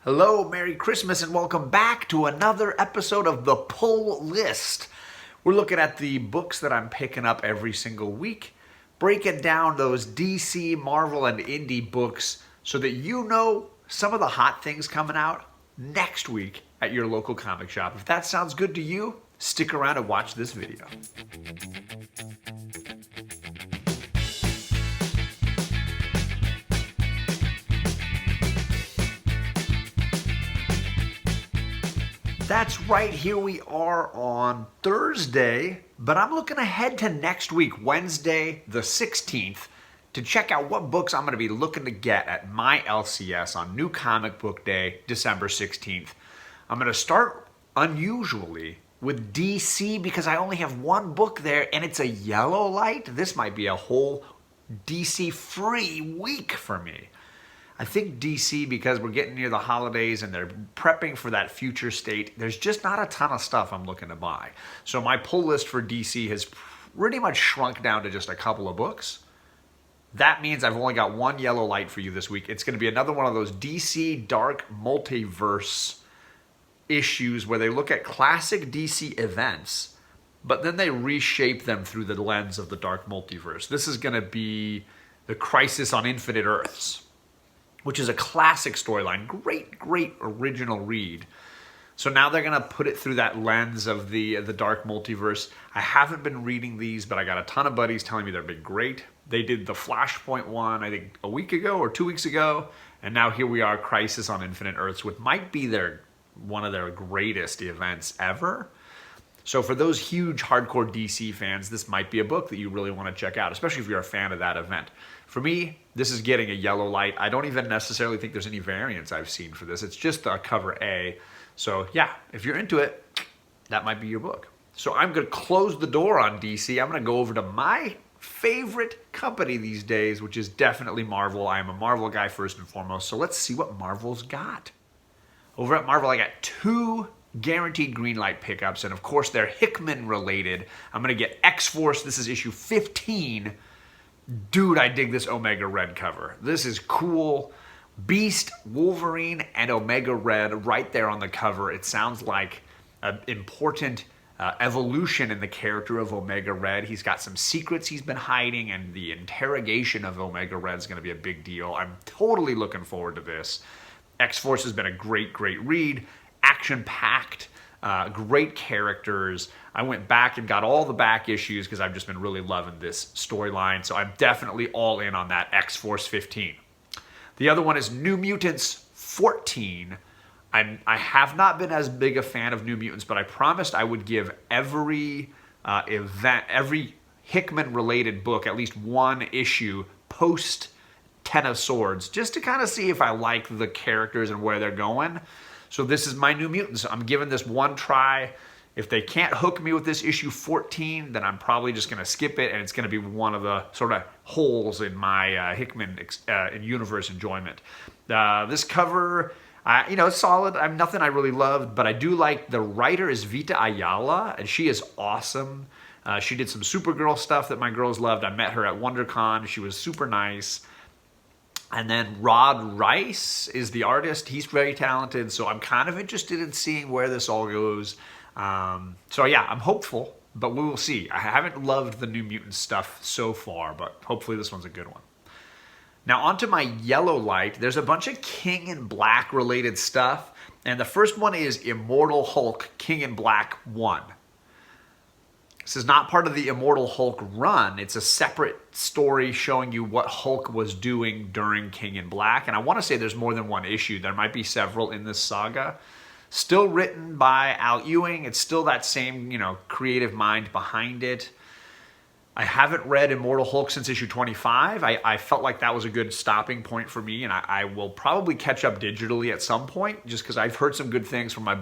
Hello, Merry Christmas, and welcome back to another episode of The Pull List. We're looking at the books that I'm picking up every single week, breaking down those DC, Marvel, and indie books so that you know some of the hot things coming out next week at your local comic shop. If that sounds good to you, stick around and watch this video. That's right, here we are on Thursday, but I'm looking ahead to next week, Wednesday the 16th, to check out what books I'm going to be looking to get at my LCS on New Comic Book Day, December 16th. I'm going to start, unusually, with DC because I only have one book there and it's a yellow light. This might be a whole DC-free week for me. I think DC, because we're getting near the holidays and they're prepping for that future state, there's just not a ton of stuff I'm looking to buy. So my pull list for DC has pretty much shrunk down to just a couple of books. That means I've only got one yellow light for you this week. It's going to be another one of those DC Dark Multiverse issues where they look at classic DC events, but then they reshape them through the lens of the Dark Multiverse. This is going to be the Crisis on Infinite Earths, which is a classic storyline. Great original read. So now they're going to put it through that lens of the Dark Multiverse. I haven't been reading these, but I got a ton of buddies telling me they've been great. They did the Flashpoint one, I think, a week ago or 2 weeks ago, and now here we are, Crisis on Infinite Earths, which might be one of their greatest events ever. So for those huge hardcore DC fans, this might be a book that you really want to check out, especially if you're a fan of that event. For me, this is getting a yellow light. I don't even necessarily think there's any variants I've seen for this. It's just a cover A. So yeah, if you're into it, that might be your book. So I'm going to close the door on DC. I'm going to go over to my favorite company these days, which is definitely Marvel. I am a Marvel guy first and foremost. So let's see what Marvel's got. Over at Marvel, I got two guaranteed green light pickups, and of course they're Hickman related. I'm going to get X-Force. This is issue 15. Dude, I dig this Omega Red cover. This is cool. Beast, Wolverine, and Omega Red right there on the cover. It sounds like an important evolution in the character of Omega Red. He's got some secrets he's been hiding, and the interrogation of Omega Red is going to be a big deal. I'm totally looking forward to this. X-Force has been a great read. Action-packed. Great characters. I went back and got all the back issues because I've just been really loving this storyline. So I'm definitely all in on that X-Force 15. The other one is New Mutants 14. I have not been as big a fan of New Mutants, but I promised I would give every every Hickman-related book at least one issue post Ten of Swords, just to kind of see if I like the characters and where they're going. So this is my New Mutants. I'm giving this one try. If they can't hook me with this issue 14, then I'm probably just going to skip it, and it's going to be one of the sort of holes in my Hickman universe enjoyment. This cover, it's solid. Nothing I really loved, but I do like the writer is Vita Ayala, and she is awesome. She did some Supergirl stuff that my girls loved. I met her at WonderCon. She was super nice. And then Rod Rice is the artist. He's very talented, so I'm kind of interested in seeing where this all goes. So yeah, I'm hopeful, but we will see. I haven't loved the New Mutant stuff so far, but hopefully this one's a good one. Now onto my yellow light. There's a bunch of King in Black related stuff, and the first one is Immortal Hulk King in Black 1. This is not part of the Immortal Hulk run. It's a separate story showing you what Hulk was doing during King in Black. And I want to say there's more than one issue. There might be several in this saga. Still written by Al Ewing. It's still that same, creative mind behind it. I haven't read Immortal Hulk since issue 25. I felt like that was a good stopping point for me, and I will probably catch up digitally at some point, just because I've heard some good things from my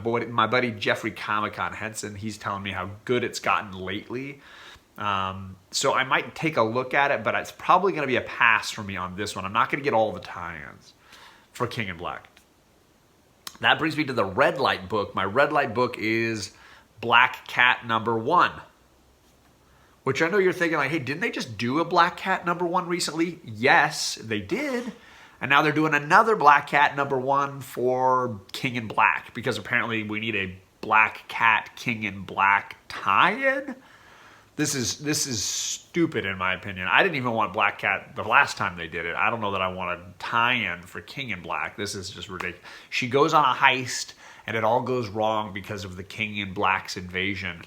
buddy Jeffrey Comic-Con Henson. He's telling me how good it's gotten lately. So I might take a look at it, but it's probably going to be a pass for me on this one. I'm not going to get all the tie-ins for King in Black. That brings me to the red light book. My red light book is Black Cat #1. Which I know you're thinking like, hey, didn't they just do a Black Cat #1 recently? Yes, they did. And now they're doing another Black Cat #1 for King in Black, because apparently we need a Black Cat King in Black tie-in. This is stupid in my opinion. I didn't even want Black Cat the last time they did it. I don't know that I want a tie-in for King in Black. This is just ridiculous. She goes on a heist and it all goes wrong because of the King in Black's invasion.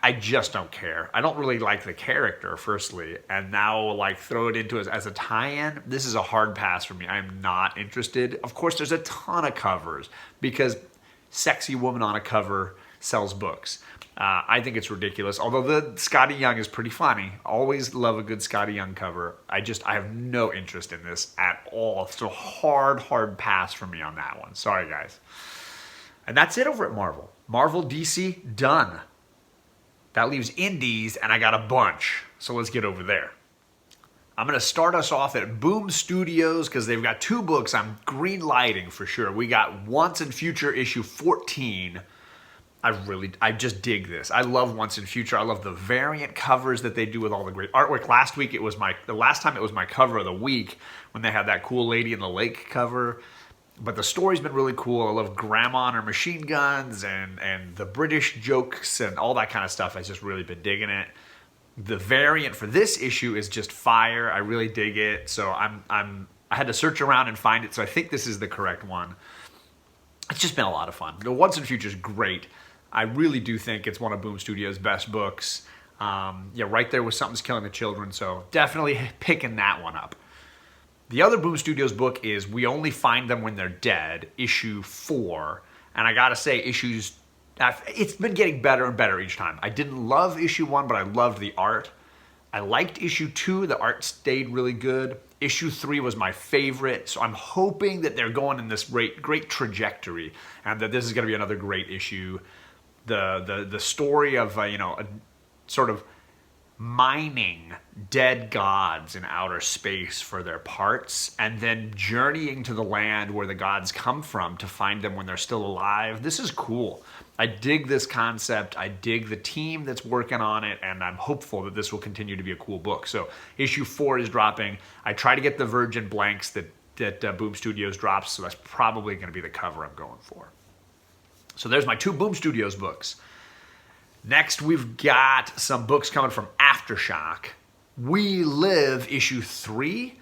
I just don't care. I don't really like the character, firstly, and now like throw it into as a tie-in. This is a hard pass for me. I'm not interested. Of course, there's a ton of covers because sexy woman on a cover sells books. I think it's ridiculous. Although the Scotty Young is pretty funny. Always love a good Scotty Young cover. I have no interest in this at all. It's a hard pass for me on that one. Sorry, guys. And that's it over at Marvel. Marvel, DC, done. That leaves indies, and I got a bunch. So let's get over there. I'm going to start us off at Boom Studios because they've got 2 books I'm green lighting for sure. We got Once and Future issue 14. I just dig this. I love Once and Future. I love the variant covers that they do with all the great artwork. Last week the last time it was my cover of the week when they had that cool Lady in the Lake cover. But the story's been really cool. I love Grandma and her machine guns and the British jokes and all that kind of stuff. I've just really been digging it. The variant for this issue is just fire. I really dig it. So I had to search around and find it. So I think this is the correct one. It's just been a lot of fun. The Once and Future is great. I really do think it's one of Boom Studios' best books. Yeah, right there with Something's Killing the Children. So definitely picking that one up. The other Boom Studios book is We Only Find Them When They're Dead, issue 4. And I gotta say, it's been getting better and better each time. I didn't love issue 1, but I loved the art. I liked issue 2, the art stayed really good. Issue 3 was my favorite, so I'm hoping that they're going in this great trajectory and that this is gonna be another great issue. The story of, a sort of mining dead gods in outer space for their parts and then journeying to the land where the gods come from to find them when they're still alive. This is cool. I dig this concept. I dig the team that's working on it, and I'm hopeful that this will continue to be a cool book. So issue 4 is dropping. I try to get the Virgin blanks that Boom Studios drops, so that's probably going to be the cover I'm going for. So there's my 2 Boom Studios books. Next, we've got some books coming from Aftershock. We Live, issue 3.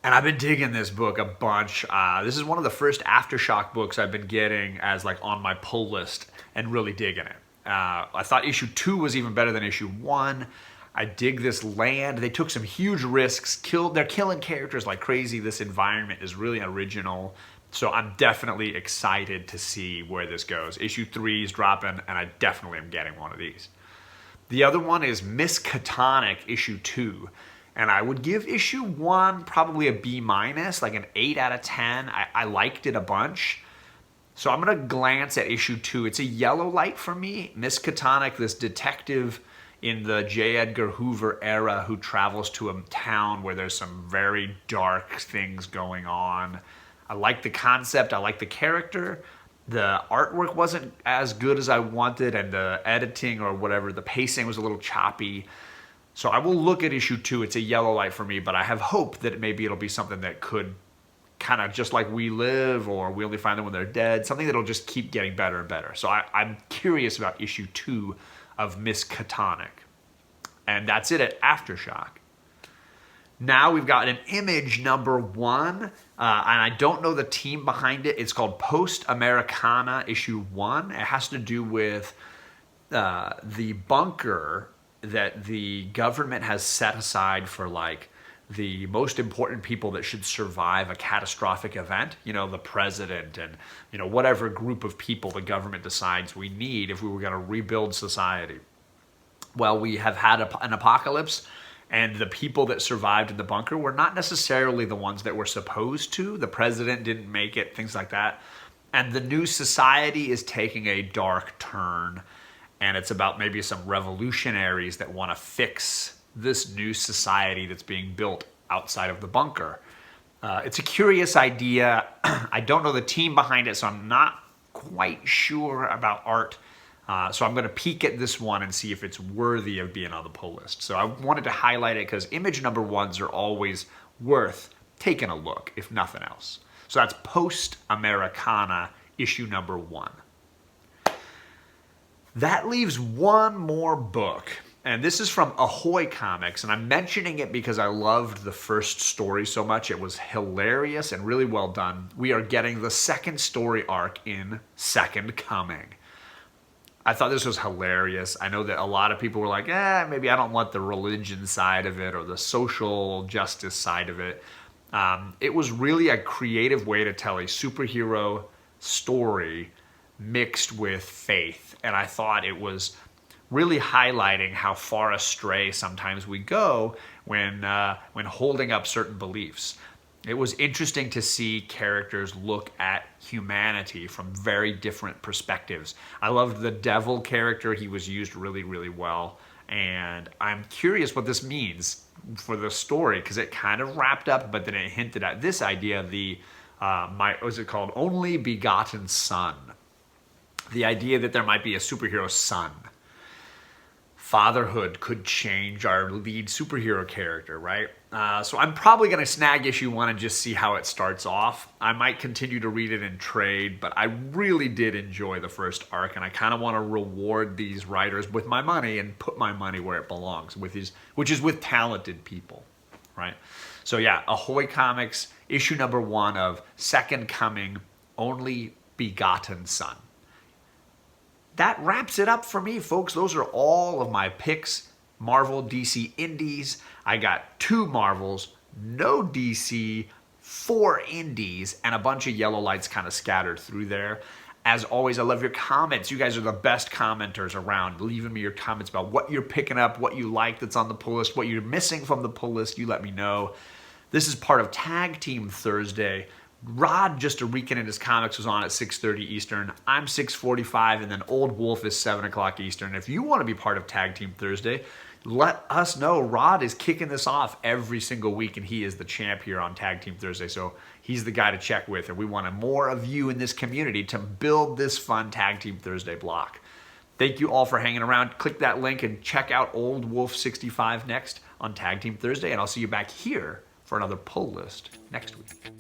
And I've been digging this book a bunch. This is one of the first Aftershock books I've been getting as like on my pull list and really digging it. I thought issue 2 was even better than issue 1. I dig this land. They took some huge risks. They're killing characters like crazy. This environment is really original. So I'm definitely excited to see where this goes. Issue 3 is dropping, and I definitely am getting one of these. The other one is Miskatonic, issue 2. And I would give issue 1 probably a B-, like an 8 out of 10. I liked it a bunch. So I'm going to glance at issue 2. It's a yellow light for me. Miskatonic, this detective in the J. Edgar Hoover era who travels to a town where there's some very dark things going on. I like the concept. I like the character. The artwork wasn't as good as I wanted, and the editing or whatever, the pacing was a little choppy. So I will look at issue 2. It's a yellow light for me, but I have hope that maybe it'll be something that could kind of just like We Live or We Only Find Them When They're Dead, something that'll just keep getting better and better. So I'm curious about issue 2 of Miskatonic. And that's it at Aftershock. Now we've got an Image #1, and I don't know the team behind it. It's called Post Americana issue 1. It has to do with the bunker that the government has set aside for like the most important people that should survive a catastrophic event. You know, the president and, whatever group of people the government decides we need if we were going to rebuild society. Well, we have had an apocalypse. And the people that survived in the bunker were not necessarily the ones that were supposed to. The president didn't make it, things like that. And the new society is taking a dark turn. And it's about maybe some revolutionaries that want to fix this new society that's being built outside of the bunker. It's a curious idea. I don't know the team behind it, so I'm not quite sure about art. So I'm going to peek at this one and see if it's worthy of being on the pull list. So I wanted to highlight it because Image #1s are always worth taken a look, if nothing else. So that's Post Americana, issue number 1. That leaves one more book, and this is from Ahoy Comics, and I'm mentioning it because I loved the first story so much. It was hilarious and really well done. We are getting the second story arc in Second Coming. I thought this was hilarious. I know that a lot of people were like, maybe I don't want the religion side of it or the social justice side of it. It was really a creative way to tell a superhero story mixed with faith. And I thought it was really highlighting how far astray sometimes we go when holding up certain beliefs. It was interesting to see characters look at humanity from very different perspectives. I loved the devil character. He was used really, really well. And I'm curious what this means for the story, because it kind of wrapped up, but then it hinted at this idea of the, what was it called? Only begotten son. The idea that there might be a superhero son. Fatherhood could change our lead superhero character, right? So I'm probably going to snag issue 1 and just see how it starts off. I might continue to read it in trade, but I really did enjoy the first arc, and I kind of want to reward these writers with my money and put my money where it belongs, which is with talented people, right? So yeah, Ahoy Comics, issue number 1 of Second Coming, Only Begotten Son. That wraps it up for me, folks. Those are all of my picks. Marvel, DC, Indies. I got 2 Marvels, no DC, 4 Indies, and a bunch of yellow lights kind of scattered through there. As always, I love your comments. You guys are the best commenters around, leaving me your comments about what you're picking up, what you like that's on the pull list, what you're missing from the pull list. You let me know. This is part of Tag Team Thursday. Rod, just a Rican and His Comics, was on at 6:30 Eastern. I'm 6:45, and then Old Wolf is 7 o'clock Eastern. If you want to be part of Tag Team Thursday, let us know. Rod is kicking this off every single week, and he is the champ here on Tag Team Thursday, so he's the guy to check with, and we want more of you in this community to build this fun Tag Team Thursday block. Thank you all for hanging around. Click that link and check out Old Wolf 65 next on Tag Team Thursday, and I'll see you back here for another pull list next week.